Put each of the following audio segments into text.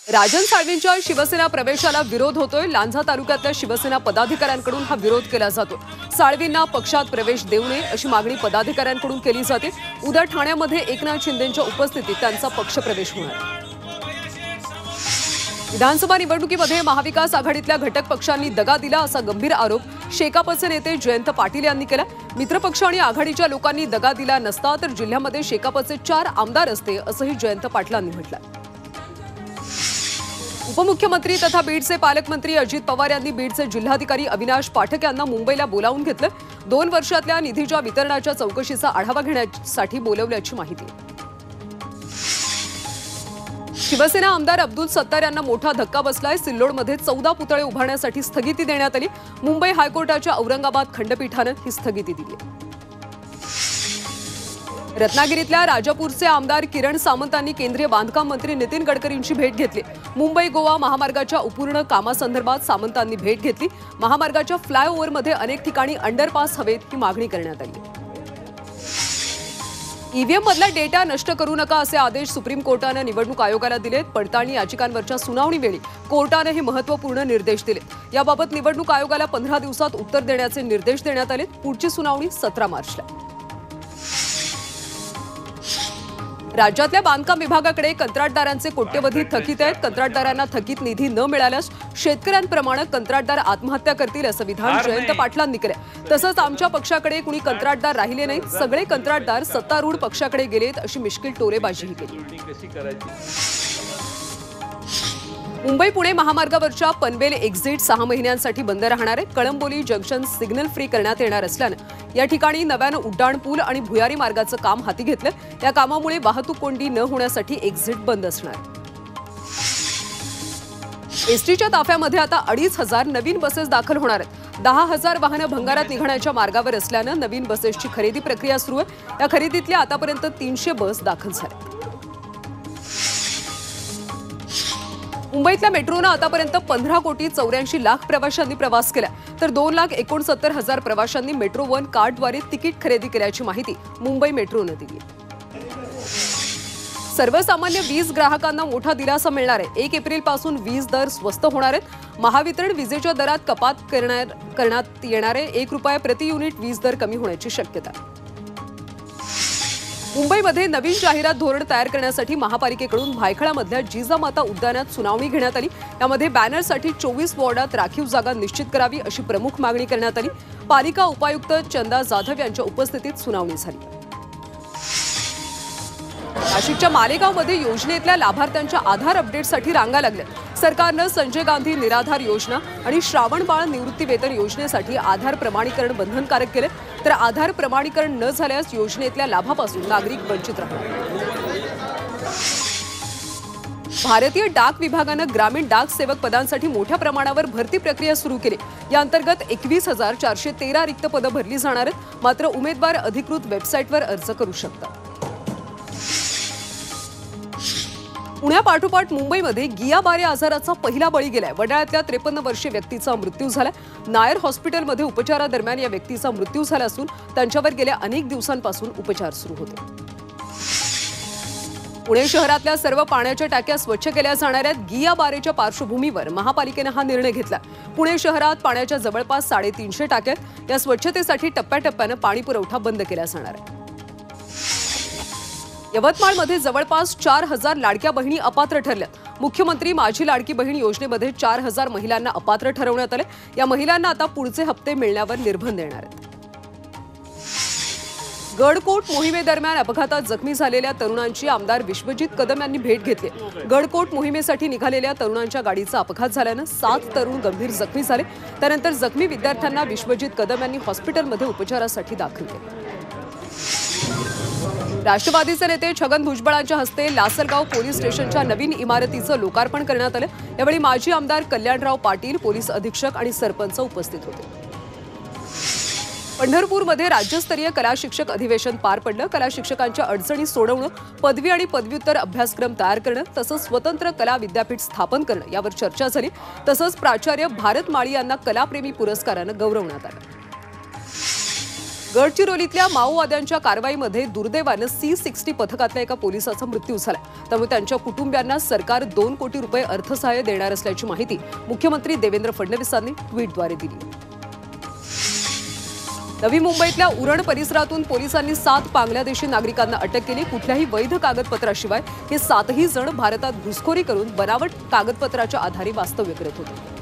राजन साळवींच्या शिवसेना प्रवेशाला विरोध होतोय। लांजा तालुक्यातल्या शिवसेना पदाधिकाऱ्यांकडून हा विरोध केला जातो। साळवींना पक्षात प्रवेश देऊ नये अशी मागणी पदाधिकाऱ्यांकडून केली जाते। उद्या ठाण्यामध्ये एकनाथ शिंदेंच्या उपस्थितीत त्यांचा पक्षप्रवेश होणार। विधानसभा निवडणुकीमध्ये महाविकास आघाडीतल्या घटक पक्षांनी दगा दिला असा गंभीर आरोप शेकापचे नेते जयंत पाटील यांनी केला। मित्रपक्ष आणि आघाडीच्या लोकांनी दगा दिला नसता तर जिल्ह्यामध्ये शेकापचे 4 आमदार असते असंही जयंत पाटलांनी म्हटलं। उपमुख्यमंत्री तथा बीडचे पालकमंत्री अजित पवार यांनी बीडचे जिल्हाधिकारी अविनाश पाठक यांना मुंबईला बोलावून घेतलं। 2 वर्षातल्या निधीच्या वितरणाच्या चौकशीचा आढावा घेण्यासाठी बोलवल्याची माहिती। शिवसेना आमदार अब्दुल सत्तार यांना मोठा धक्का बसलाय। सिल्लोडमध्ये 14 पुतळे उभारण्यासाठी स्थगिती देण्यात आली। मुंबई हायकोर्टाच्या औरंगाबाद खंडपीठानं ही स्थगिती दिली। रत्नागिरीतल्या राजापूरचे आमदार किरण सामंतांनी केंद्रीय बांधकाम मंत्री नितीन गडकरींची भेट घेतली। मुंबई गोवा महामार्गाच्या अपूर्ण कामासंदर्भात सामंतांनी भेट घेतली। महामार्गाच्या फ्लायओव्हरमध्ये अनेक ठिकाणी अंडरपास हवेत ही मागणी करण्यात आली। ईव्हीएम मधला डेटा नष्ट करू नका असे आदेश सुप्रीम कोर्टाने निवडणूक आयोगाला दिलेत। पडताळणी याचिकांवरच्या सुनावणीवेळी कोर्टाने हे महत्त्वपूर्ण निर्देश दिले। याबाबत निवडणूक आयोगाला 15 दिवसात उत्तर देण्याचे निर्देश देण्यात आले। पुढची सुनावणी 17 मार्चला। राज्यातल्या बांधकाम विभागाकडे कंत्राटदारांचे कोट्यवधी थकीत आहेत। कंत्राटदारांना थकीत निधी न मिळाल्यास शेतकऱ्यांप्रमाणे कंत्राटदार आत्महत्या करतील असं विधान जयंत पाटलांनी केलं। तसंच आमच्या पक्षाकडे कुणी कंत्राटदार राहिले नाहीत, सगळे कंत्राटदार सत्तारूढ पक्षाकडे गेलेत अशी मिश्किल टोलेबाजीही केली। मुंबई पुणे महामार्गावरच्या पनवेल एक्झिट 6 महिन्यांसाठी बंद राहणार आहे। कळंबोली जंक्शन सिग्नल फ्री करण्यात येणार असल्यानं या ठिकाणी नव्यानं उड्डाण पूल आणि भुयारी मार्गाचं काम हाती घेतलं। या कामामुळे वाहतूक कोंडी न होण्यासाठी एक्झिट बंद असणार। एसटीच्या ताफ्यामध्ये आता 2,500 नवीन बसेस दाखल होणार आहेत। 10,000 वाहनं भंगारात निघण्याच्या मार्गावर असल्यानं नवीन बसेसची खरेदी प्रक्रिया सुरू आहे। या खरेदीतल्या आतापर्यंत 300 बस दाखल झाल्या। मुंबईतल्या मेट्रोनं आतापर्यंत 15 कोटी 84 लाख प्रवाशांनी प्रवास केला, तर 2,69,000 प्रवाशांनी मेट्रो वन कार्डद्वारे तिकीट खरेदी केल्याची माहिती मुंबई मेट्रोनं दिली। सर्वसामान्य वीज ग्राहकांना मोठा दिलासा मिळणार आहे। 1 एप्रिलपासून वीज दर स्वस्त होणार आहेत। महावितरण विजेच्या दरात कपात करण्यात येणार आहे। 1 रुपया प्रति युनिट वीज दर कमी होण्याची शक्यता आहे। मुंबईमध्ये नवीन जाहिरात धोरण तयार करण्यासाठी महापालिकेकडून भायखळामधल्या जिजामाता उद्यानात सुनावणी घेण्यात आली। यामध्ये बॅनरसाठी 24 वॉर्डात राखीव जागा निश्चित करावी अशी प्रमुख मागणी करण्यात आली। पालिका उपायुक्त चंदा जाधव यांच्या उपस्थितीत सुनावणी झाली। नाशिकच्या मालेगावमध्ये योजनेतल्या लाभार्थ्यांच्या आधार अपडेटसाठी रांगा लागल्या। सरकारनं संजय गांधी निराधार योजना आणि श्रावणबाळ निवृत्ती वेतन योजनेसाठी आधार प्रमाणीकरण बंधनकारक केले, तर आधार प्रमाणीकरण न झाल्यास योजनेतल्या लाभापासून नागरिक वंचित राहतील। भारतीय डाक विभागानं ग्रामीण डाक सेवक पदांसाठी मोठ्या प्रमाणावर भरती प्रक्रिया सुरू केली। या अंतर्गत 21,413 रिक्त पदं भरली जाणार आहेत। मात्र उमेदवार अधिकृत वेबसाईटवर अर्ज करू शकतात। पुण्यापाठोपाठ मुंबईमध्ये गियाबारे आजाराचा पहिला बळी गेलाय। वडाळ्यातल्या 53 वर्षीय व्यक्तीचा मृत्यू झाला। नायर हॉस्पिटलमध्ये उपचारादरम्यान या व्यक्तीचा मृत्यू झाला असून त्यांच्यावर गेल्या अनेक दिवसांपासून उपचार सुरू होते। पुणे शहरातल्या सर्व पाण्याच्या टाक्या स्वच्छ केल्या जाणार आहेत। गियाबारेच्या पार्श्वभूमीवर महापालिकेनं हा निर्णय घेतला। पुणे शहरात पाण्याच्या जवळपास 350 टाक्या आहेत। या स्वच्छतेसाठी टप्प्याटप्प्यानं पाणी पुरवठा बंद केला जाणार आहे। यवतमाळमध्ये जवळपास 4,000 लाडक्या बहिणी अपात्र ठरल्या। मुख्यमंत्री माझी लाडकी बहीण योजनेमध्ये 4,000 महिलांना अपात्र ठरवण्यात आले। या महिलांना आता पुढचे हप्ते मिळण्यावर निर्बंध येणार आहेत। गडकोट मोहिमेदरम्यान अपघातात जखमी झालेल्या तरुणांची आमदार विश्वजित कदम यांनी भेट घेतली। गडकोट मोहिमेसाठी निघालेल्या तरुणांच्या गाडीचा अपघात झाल्यानं 7 तरुण गंभीर जखमी झाले। त्यानंतर जखमी विद्यार्थ्यांना विश्वजित कदम यांनी हॉस्पिटलमध्ये उपचारासाठी दाखल केले। राष्ट्रवादीचे नेते छगन भुजबळांच्या हस्ते लासलगाव पोलीस स्टेशनच्या नवीन इमारतीचं लोकार्पण करण्यात आलं। यावेळी माजी आमदार कल्याणराव पाटील, पोलीस अधीक्षक आणि सरपंच उपस्थित होते। पंढरपूरमध्ये राज्यस्तरीय कला शिक्षक अधिवेशन पार पडलं। कला शिक्षकांच्या अडचणी सोडवणं, पदवी आणि पदव्युत्तर अभ्यासक्रम तयार करणं तसंच स्वतंत्र कला विद्यापीठ स्थापन करणं यावर चर्चा झाली। तसंच प्राचार्य भारत माळी यांना कलाप्रेमी पुरस्कारानं गौरवण्यात आलं। गडचिरोलीतल्या माओवाद्यांच्या कारवाईमध्ये दुर्दैवानं C60 पथकातल्या एका पोलिसाचा मृत्यू झाला। त्यामुळे त्यांच्या कुटुंबियांना सरकार 2 कोटी रुपये अर्थसहाय्य देणार असल्याची माहिती मुख्यमंत्री देवेंद्र फडणवीसांनी ट्विटद्वारे दिली। नवी मुंबईतल्या उरण परिसरातून पोलिसांनी 7 बांगलादेशी नागरिकांना अटक केली। कुठल्याही वैध कागदपत्राशिवाय हे 7ही जण भारतात घुसखोरी करून बनावट कागदपत्राच्या आधारे वास्तव्य करत होते।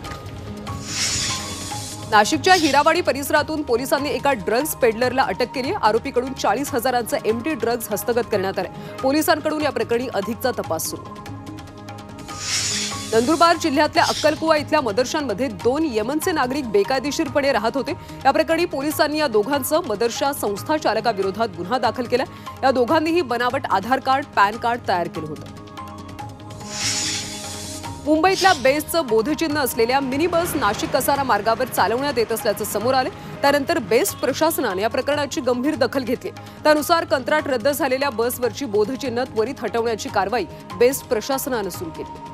नाशिकच्या हिरावाडी परिसरातून पोलिसांनी एका ड्रग्ज पेडलरला अटक केली। आरोपीकडून 40,000चे एमडी ड्रग्ज हस्तगत करण्यात आले। पोलिसांकडून या प्रकरणी अधिकचा तपास सुरू। नंदुरबार जिल्ह्यातल्या अक्कलकुवा इथल्या मदरशांमध्ये 2 यमनचे नागरिक बेकायदेशीरपणे राहत होते। या प्रकरणी पोलिसांनी या दोघांचं मदरशा संस्था चालकाविरोधात गुन्हा दाखल केला। या दोघांनीही बनावट आधार कार्ड, पॅन कार्ड तयार केलं होतं। मुंबईतल्या बेस्टचं बोधचिन्ह असलेल्या मिनी बस नाशिक कसारा मार्गावर चालवण्यात येत असल्याचं समोर आलं। त्यानंतर बेस्ट प्रशासनाने या प्रकरणाची गंभीर दखल घेतली। त्यानुसार कंत्राट रद्द झालेल्या बसवरची बोधचिन्ह त्वरित हटवण्याची कारवाई बेस्ट प्रशासनाने सुरू केली।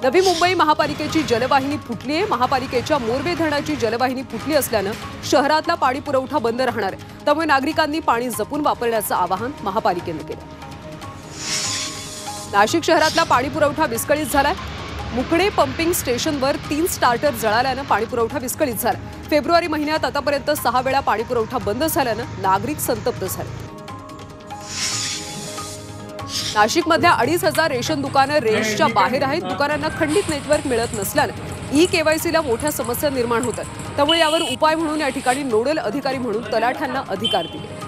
नवी मुंबई महापालिकेची जलवाहिनी फुटली आहे। महापालिकेच्या मोरवे धरणाची जलवाहिनी फुटली असल्यानं शहरातला पाणी पुरवठा बंद राहणार आहे। त्यामुळे नागरिकांनी पाणी जपून वापरण्याचं आवाहन महापालिकेने केलं। नाशिक शहरातला पाणी पुरवठा विस्कळीत झालाय। मुकडे पंपिंग स्टेशनवर 3 स्टार्टर जळाल्यानं पाणी पुरवठा विस्कळीत झाला। फेब्रुवारी महिन्यात आतापर्यंत 6 वेळा पाणी पुरवठा बंद झाल्यानं नागरिक संतप्त झाले। नाशिकमधल्या 2,500 रेशन दुकानं रेंजच्या बाहेर आहेत। दुकानांना खंडित नेटवर्क मिळत नसल्यानं ई-केवायसीला मोठ्या समस्या निर्माण होतात। त्यामुळे यावर उपाय म्हणून या ठिकाणी नोडल अधिकारी म्हणून तलाठ्यांना अधिकार दिले।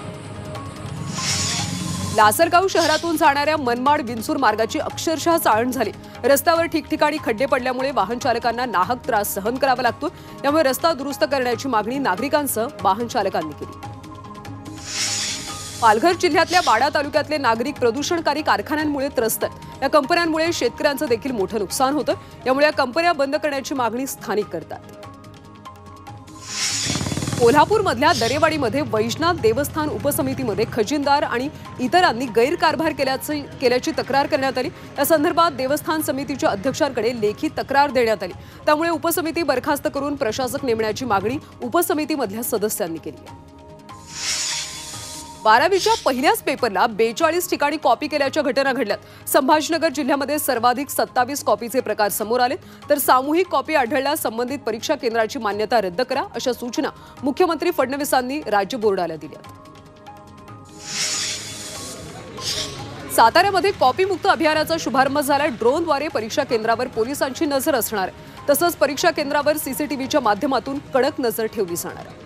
लासलगाव शहरातून जाणाऱ्या मनमाड विंचूर मार्गाची अक्षरशः चाळण झाली। रस्त्यावर ठिकठिकाणी खड्डे पडल्यामुळे वाहन चालकांना नाहक त्रास सहन करावा लागतो। त्यामुळे रस्ता दुरुस्त करण्याची मागणी नागरिकांसह वाहन चालकांनी केली। पालघर जिल्ह्यातल्या वाडा तालुक्यातले नागरिक प्रदूषणकारी कारखान्यांमुळे त्रस्त आहेत। या कंपन्यांमुळे शेतकऱ्यांचं देखील मोठं नुकसान होतं। यामुळे या कंपन्या बंद करण्याची मागणी स्थानिक करतात। कोल्हापूरमधल्या दरेवाडीमध्ये वैजनाथ देवस्थान उपसमितीमध्ये खजिनदार आणि इतरांनी गैरकारभार केल्याची तक्रार करण्यात आली। या संदर्भात देवस्थान समितीच्या अध्यक्षांकडे लेखी तक्रार देण्यात आली। त्यामुळे उपसमिती बरखास्त करून प्रशासक नेमण्याची मागणी उपसमितीमधल्या सदस्यांनी केली आहे। 12वीच्या पहिल्याच पेपरला 42 ठिकाणी कॉपी केल्याच्या घटना घडल्यात। संभाजीनगर जिल्ह्यामध्ये सर्वाधिक 27 कॉपीचे प्रकार समोर आले, तर सामूहिक कॉपी आढळल्यास संबंधित परीक्षा केंद्राची मान्यता रद्द करा अशा सूचना मुख्यमंत्री फडणवीसांनी राज्य बोर्डाला दिल्या। साताऱ्यामध्ये कॉपीमुक्त अभियानाचा शुभारंभ झाला। ड्रोनद्वारे परीक्षा केंद्रावर पोलिसांची नजर असणार आहे। तसंच परीक्षा केंद्रावर सीसीटीव्हीच्या माध्यमातून कडक नजर ठेवली जाणार आहे।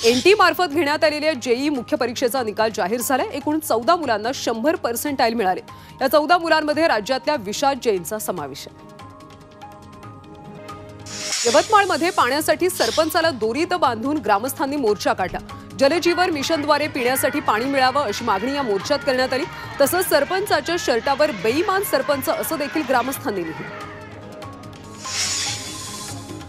एनटी मार्फत घेण्यात आलेल्या जेई मुख्य परीक्षेचा निकाल जाहीर झाला। एकूण 14 मुलांना 100% मिळाले। या 14 मुलांमध्ये राज्यातल्या विशाल जैनचा समावेश आहे। यवतमाळमध्ये पाण्यासाठी सरपंचाला दोरीत बांधून ग्रामस्थांनी मोर्चा काढला। जलजीवन मिशनद्वारे पिण्यासाठी पाणी मिळावं अशी मागणी या मोर्चात करण्यात आली। तसंच सरपंचाच्या शर्टावर बेईमान सरपंच असं देखील ग्रामस्थांनी लिहिलं।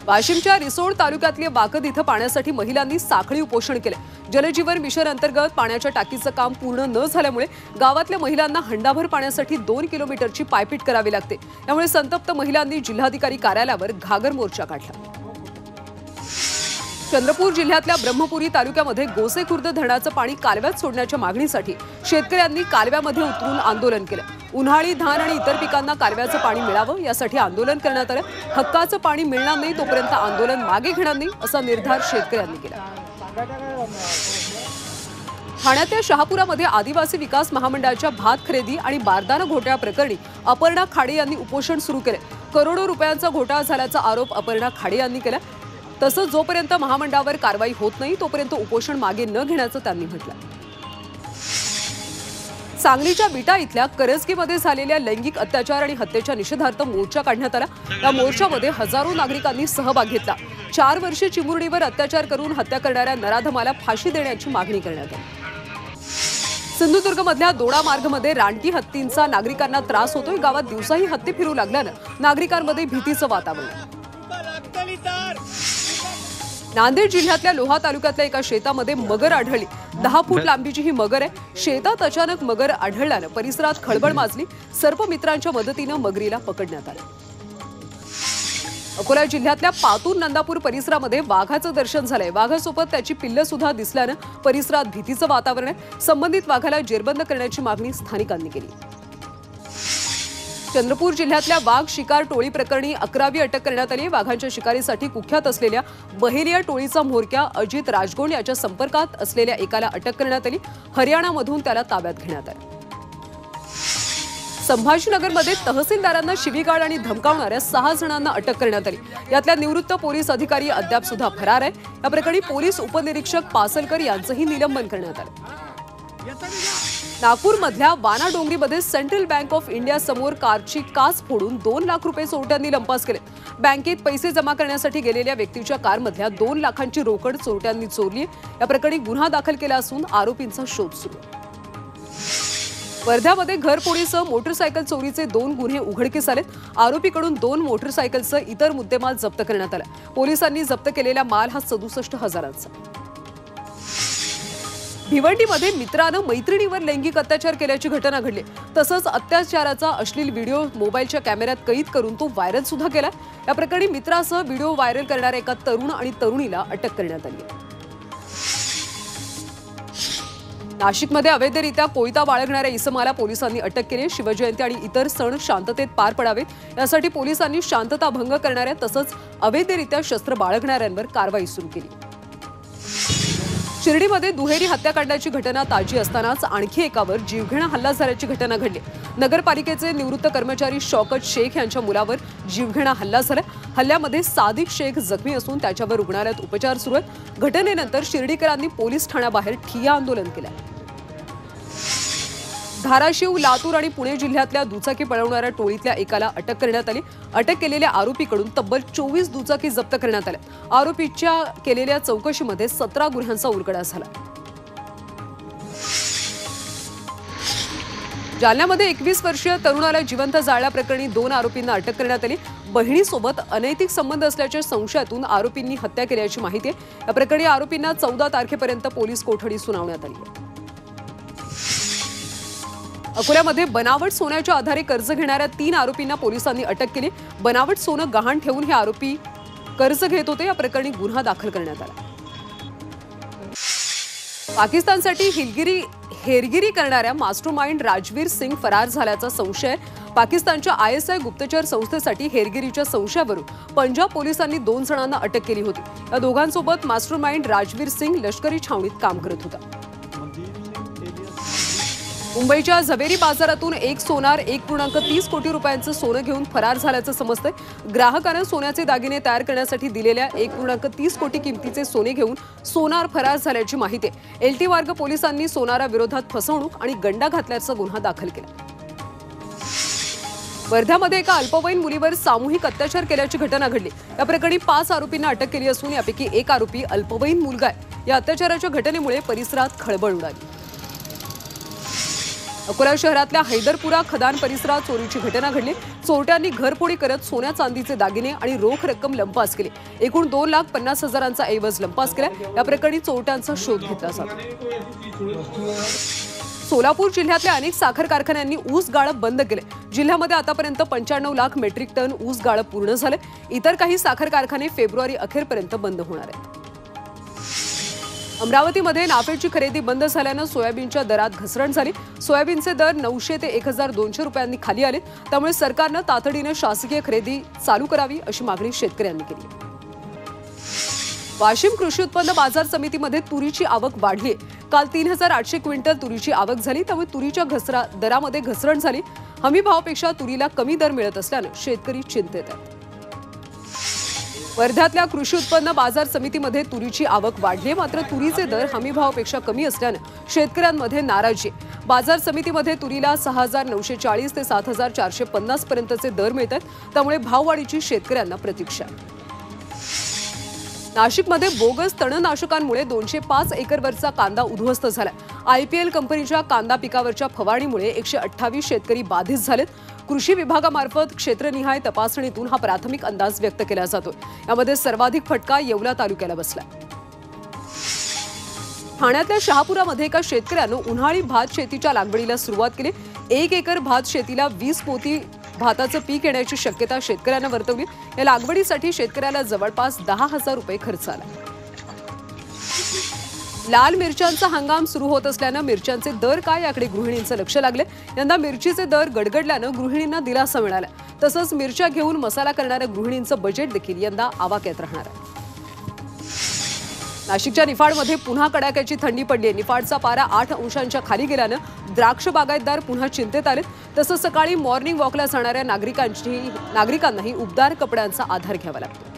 वाशिमच्या रिसोड तालुक्यातले वाकद इथं पाण्यासाठी महिलांनी साखळी उपोषण केले। जलजीवन मिशन अंतर्गत पाण्याच्या टाकीचं काम पूर्ण न झाल्यामुळे गावातल्या महिलांना हंडाभर पाण्यासाठी 2 किलोमीटरची पायपीट करावी लागते। त्यामुळे संतप्त महिलांनी जिल्हाधिकारी कार्यालयावर घागर मोर्चा काढला। चंद्रपूर जिल्ह्यातल्या ब्रह्मपुरी तालुक्यामध्ये गोसेखुर्द धरणाचं पाणी कालव्यात सोडण्याच्या मागणीसाठी शेतकऱ्यांनी कालव्यामध्ये उतरून आंदोलन केलं। उन्हाळी धान आणि इतर पिकांना कालव्याचं पाणी मिळावं यासाठी आंदोलन करण्यात आलं। हक्काचं पाणी मिळणार नाही तोपर्यंत आंदोलन मागे घेणार नाही असा निर्धार शेतकऱ्यांनी केला। ठाण्याच्या शहापुरामध्ये आदिवासी विकास महामंडळाच्या भात खरेदी आणि बारदाना घोटाळ्या प्रकरणी अपर्णा खाडे यांनी उपोषण सुरू केले। करोडो रुपयांचा घोटाळा झाल्याचा आरोप अपर्णा खाडे यांनी केला। तसंच जोपर्यंत महामंडळावर कारवाई होत नाही तोपर्यंत उपोषण मागे न घेण्याचं त्यांनी म्हटलं। सांगलीच्या विटा इथल्या करजगीमध्ये झालेल्या लैंगिक अत्याचार आणि हत्येच्या निषेधार्थ मोर्चा काढण्यात आला। या मोर्चामध्ये हजारो नागरिकांनी सहभाग घेतला। 4 वर्षे चिमुरडीवर अत्याचार करून हत्या करणाऱ्या नराधमाला फाशी देण्याची मागणी करण्यात आली। सिंधुदुर्गमधल्या दोडा मार्गमध्ये रानटी हत्तींचा नागरिकांना त्रास होतोय। गावात दिवसाही हत्ती फिरू लागल्यानं नागरिकांमध्ये भीतीचं वातावरण। नांदेड जिल्ह्यातल्या लोहा तालुक्यातल्या एका शेतामध्ये मगर आढळली। 10 फूट लांबीची ही मगर आहे। शेतात अचानक मगर आढळल्यानं परिसरात खळबळ माजली। सर्पमित्रांच्या मदतीनं मगरीला पकडण्यात आलं। अकोला जिल्ह्यातल्या पातूर नंदापूर परिसरामध्ये वाघाचं दर्शन झालंय। वाघासोबत त्याची पिल्लं सुद्धा दिसल्यानं परिसरात भीतीचं वातावरण आहे। संबंधित वाघाला जेरबंद करण्याची मागणी स्थानिकांनी केली। चंद्रपूर जिल्ह्यातल्या वाघ शिकार टोळी प्रकरणी 11वी अटक करण्यात आली। वाघांच्या शिकारीसाठी कुख्यात असलेल्या बहेलिया टोळीचा म्होरक्या अजित राजगोंड याच्या संपर्कात असलेल्या एकाला अटक करण्यात आली। हरियाणामधून त्याला ताब्यात घेण्यात आले। संभाजीनगरमध्ये तहसीलदारांना शिवीगाळ आणि धमकावणाऱ्या 6 जणांना अटक करण्यात आली। यातल्या निवृत्त पोलीस अधिकारी अद्याप सुद्धा फरार आहे। या प्रकरणी पोलीस उपनिरीक्षक पासलकर यांचंही निलंबन करण्यात आलं। नागपूरमधल्या वानाडोंगरीमध्ये सेंट्रल बँक ऑफ इंडिया समोर कारची काच फोडून 2 लाख रुपये चोरट्यांनी लंपास केले। बँकेत पैसे जमा करण्यासाठी गेलेल्या व्यक्तीच्या कारमधल्या 2 लाखांची रोकड चोरट्यांनी चोरली। या प्रकरणी गुन्हा दाखल केला असून आरोपींचा शोध सुरू आहे। वर्ध्यामध्ये घरफोडीसह मोटरसायकल चोरीचे 2 गुन्हे उघडकीस आलेत। आरोपीकडून 2 मोटरसायकलसह इतर मुद्देमाल जप्त करण्यात आला। पोलिसांनी जप्त केलेला माल हा 67,000चा। भिवंडीमध्ये मित्रानं मैत्रिणीवर लैंगिक अत्याचार केल्याची घटना घडली। तसंच अत्याचाराचा अश्लील व्हिडिओ मोबाईलच्या कॅमेऱ्यात कैद करून तो व्हायरल सुद्धा केला। या प्रकरणी मित्रासह व्हिडिओ व्हायरल करणाऱ्या एका तरुण आणि तरुणीला अटक करण्यात आली। नाशिकमध्ये अवैधरित्या कोयता बाळगणाऱ्या इसमाला पोलिसांनी अटक केली। शिवजयंती आणि इतर सण शांततेत पार पडावेत यासाठी पोलिसांनी शांतता भंग करणाऱ्या तसंच अवैधरित्या शस्त्र बाळगणाऱ्यांवर कारवाई सुरू केली। शिर्डीमध्ये दुहेरी हत्याकांडाची घटना ताजी असतानाच आणखी एकावर जीवघेणा हल्ला झाल्याची घटना घडली। नगरपालिकेचे निवृत्त कर्मचारी शौकत शेख यांच्या मुलावर जीवघेणा हल्ला झाला। हल्ल्यामध्ये सादिक शेख जखमी असून त्याच्यावर रुग्णालयात उपचार सुरू आहेत। घटनेनंतर शिर्डीकरांनी पोलीस ठाण्याबाहेर ठिय्या आंदोलन केलं। धाराशिव, लातूर आणि पुणे जिल्ह्यातल्या दुचाकी पळवणाऱ्या टोळीतल्या एकाला अटक करण्यात आली। अटक केलेल्या आरोपीकडून तब्बल 24 दुचाकी जप्त करण्यात आल्या। आरोपीच्या केलेल्या चौकशीमध्ये 17 गुन्ह्यांचा उलगडा झाला। जालन्यामध्ये 21 वर्षीय तरुणाला जिवंत जाळल्याप्रकरणी 2 आरोपींना अटक करण्यात आली। बहिणीसोबत अनैतिक संबंध असल्याच्या संशयातून आरोपींनी हत्या केल्याची माहिती आहे। या प्रकरणी आरोपींना 14 तारखेपर्यंत पोलीस कोठडी सुनावण्यात आली आहे। अकोल्यामध्ये बनावट सोन्याच्या आधारे कर्ज घेणाऱ्या 3 आरोपींना पोलिसांनी अटक केली। बनावट सोनं गहाण ठेवून हे आरोपी कर्ज घेत होते। या प्रकरणी गुन्हा दाखल करण्यात आला। पाकिस्तानसाठी हेरगिरी करणाऱ्या मास्टरमाइंड राजवीर सिंग फरार झाल्याचा संशय। पाकिस्तानच्या ISI गुप्तचर संस्थेसाठी हेरगिरीच्या संशयावरून पंजाब पोलिसांनी 2 जणांना अटक केली होती। या दोघांसोबत मास्टरमाइंड राजवीर सिंग लष्करी छावणीत काम करत होता। मुंबईच्या झवेरी बाजारातून एक सोनार 1.30 कोटी रुपयांचं सोनं घेऊन फरार झाल्याचं समजतंय। ग्राहकानं सोन्याचे दागिने तयार करण्यासाठी दिलेल्या 1.30 कोटी किमतीचे सोने घेऊन सोनार फरार झाल्याची माहिती आहे। LT मार्ग पोलिसांनी सोनाराविरोधात फसवणूक आणि गंडा घातल्याचा गुन्हा दाखल केला। वर्ध्यामध्ये एका अल्पवयीन मुलीवर सामूहिक अत्याचार केल्याची घटना घडली। या प्रकरणी 5 आरोपींना अटक केली असून यापैकी एक आरोपी अल्पवयीन मुलगा आहे। या अत्याचाराच्या घटनेमुळे परिसरात खळबळ उडाली। अकोला शहरातल्या हैदरपुरा खदान परिसरात चोरीची घटना घडली। चोरट्यांनी घरफोडी करत सोन्या चांदीचे दागिने आणि रोख रक्कम लंपास केली। एकूण 2,50,000चा ऐवज लंपास केला। या प्रकरणी चोरट्यांचा शोध घेतला जातो। सोलापूर जिल्ह्यातल्या अनेक साखर कारखान्यांनी ऊस गाळप बंद केले। जिल्ह्यामध्ये आतापर्यंत 95 लाख मेट्रिक टन ऊस गाळप पूर्ण झाले। इतर काही साखर कारखाने फेब्रुवारी अखेरपर्यंत बंद होणार आहेत। अमरावतीमध्ये नाफेडची खरेदी बंद झाल्यानं सोयाबीनच्या दरात घसरण झाली। सोयाबीनचे दर 900 ते 1,200 रुपयांनी खाली आले। त्यामुळे सरकारनं तातडीनं शासकीय खरेदी चालू करावी अशी मागणी शेतकऱ्यांनी केली। वाशिम कृषी उत्पन्न बाजार समितीमध्ये तुरीची आवक वाढली। काल 3,800 क्विंटल तुरीची आवक झाली। त्यामुळे तुरीच्या दरामध्ये घसरण झाली। हमी भावापेक्षा तुरीला कमी दर मिळत असल्यानं शेतकरी चिंतेत आहेत। वर्ध्यातल्या कृषी उत्पन्न बाजार समितीमध्ये तुरीची आवक वाढली, मात्र तुरीचे दर हमी भावापेक्षा कमी असल्यानं शेतकऱ्यांमध्ये नाराजी आहे। बाजार समितीमध्ये तुरीला 6,940 ते 7,450 पर्यंतचे दर मिळतात। त्यामुळे भाववाढीची शेतकऱ्यांना प्रतीक्षा आहे। नाशिकमध्ये बोगस तणनाशकांमुळे 205 एकरवरचा कांदा उद्ध्वस्त झाला। IPL कंपनीच्या कांदा पिकावरच्या फवारणीमुळे 128 शेतकरी बाधित झालेत। कृषी विभागामार्फत क्षेत्रनिहाय तपासणीतून हा प्राथमिक अंदाज व्यक्त केला जातो। यामध्ये सर्वाधिक फटका येवला तालुक्याला बसला। ठाण्यातल्या शहापुरामध्ये एका शेतकऱ्यानं उन्हाळी भात शेतीच्या लागवडीला सुरुवात केली। 1 एकर भात शेतीला 20 पोती भाताचं पीक येण्याची शक्यता शेतकऱ्यांना वर्तवली। या लागवडीसाठी शेतकऱ्याला जवळपास 10,000 रुपये खर्च आला। लाल मिरच्यांचा हंगाम सुरू होत असल्यानं मिरच्यांचे दर काय याकडे गृहिणींचं लक्ष लागले। यंदा मिरचीचे दर गडगडल्यानं गृहिणींना दिलासा मिळाला। तसंच मिरच्या घेऊन मसाला करणाऱ्या गृहिणींचं बजेट देखील यंदा आवाक्यात राहणार आहे। नाशिकच्या निफाडमध्ये पुन्हा कडाक्याची थंडी पडली आहे। निफाडचा पारा 8 अंशांच्या खाली गेल्यानं द्राक्ष बागायतदार पुन्हा चिंतेत आलेत। तसंच सकाळी मॉर्निंग वॉकला जाणाऱ्या नागरिकांनाही उबदार कपड्यांचा आधार घ्यावा लागतो।